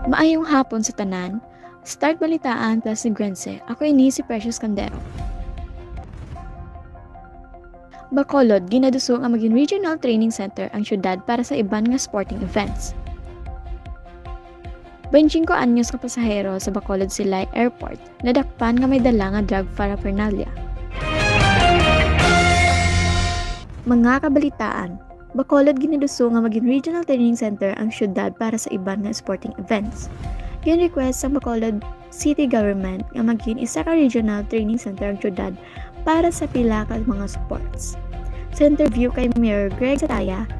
Maayong hapon sa tanan. Start balitaan plus ni Grense. Ako ini si Precious Candero. Bacolod, ginadusong ang maging regional training center ang syudad para sa iban nga sporting events. 25 anyos ka pasahero sa Bacolod Silay Airport nadakpan nga may dala nga drug paraphernalia. Mga kabalitaan, Bacolod ginadusong nga maging regional training center ang syudad para sa iban nga sporting events. Gin-request sa Bacolod City Government nga maging isa ka regional training center ang syudad para sa pila ka mga sports. Sa interview kay Mayor Greg Sataya,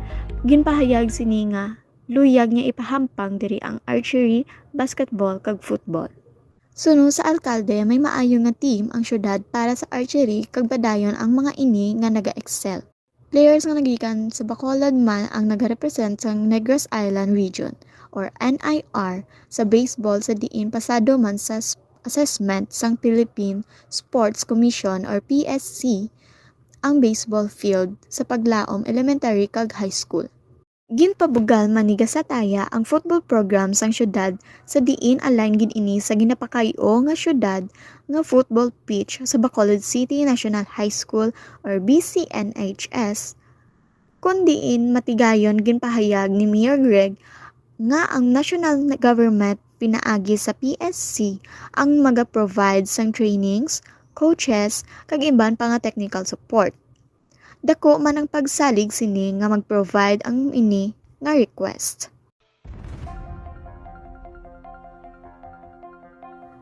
ginpahayag sini nga luyag niya ipahampang diri ang archery, basketball kag football. Suno sa alkalde may maayo nga team ang syudad para sa archery kag padayon ang mga ini nga naga-excel. Players nga nagikan sa Bacolod man ang nagarepresent sa Negros Island Region or NIR sa baseball sa diin pasado man sa assessment sang Philippine Sports Commission or PSC ang baseball field sa Paglaom Elementary kag High School. Ginpabugal man ni Gasataya ang football program sang syudad sa diin align gid ini sa ginapakayo nga syudad nga football pitch sa Bacolod City National High School or BCNHS. Kun diin matigayon ginpahayag ni Mayor Greg nga ang national government pinaagi sa PSC ang maga-provide sang trainings, coaches, kag iban pa nga technical support. Dako man ang pagsalig sini nga mag-provide ang ini nga request.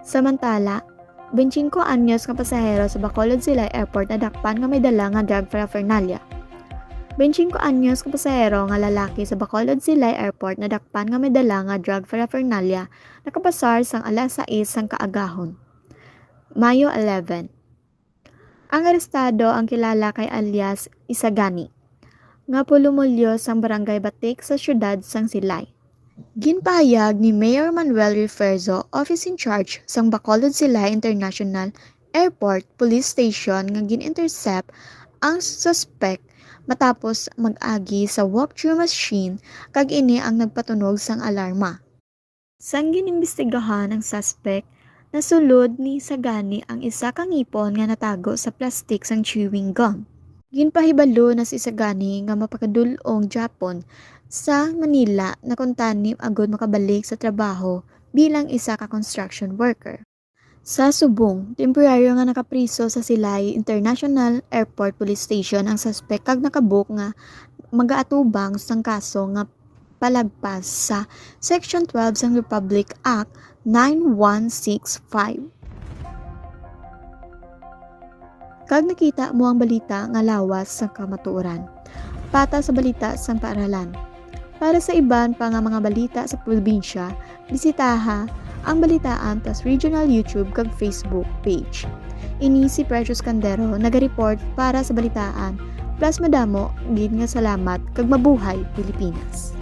Samantala, 25 anyos nga pasahero sa Bacolod Silay Airport nadakpan nga may dala nga drug paraphernalia. 25 anyos nga pasahero nga lalaki sa Bacolod Silay Airport nadakpan nga may dala nga drug paraphernalia nakapasar sang alas 6 sang kaagahon. Mayo 11. Ang arestado ang kilala kay alias Isagani, nga pulumulyo sang barangay Batik sa syudad sang Silay. Ginpahayag ni Mayor Manuel Referzo, Office in Charge sang Bacolod Silay International Airport Police Station nga gin-intercept ang suspect matapos mag-agi sa walk-through machine kag ini ang nagpatunog sang alarma. Sang ginimbestigahan ang suspect, nasulod ni Sagani ang isa kang ipon nga natago sa plastik sang chewing gum. Ginpahibalo na si Sagani nga mapakadulong Japon sa Manila na kuntanim agod makabalik sa trabaho bilang isa ka construction worker. Sa Subong, temporaryo nga nakapriso sa Silay International Airport Police Station ang suspect kag nakabuk nga magaatubang sang kaso nga palagpas sa Section 12 sang Republic Act 9165. Kag nakita mo ang balita nga lawas sa kamatuoran. Pata sa balita sang paaralan. Para sa iban pa nga mga balita sa probinsya, bisitaha ang Balitaan plus regional YouTube kag Facebook page. Ini si Precious Candero naga-report para sa Balitaan plus madamo gid nga salamat kag mabuhay Pilipinas.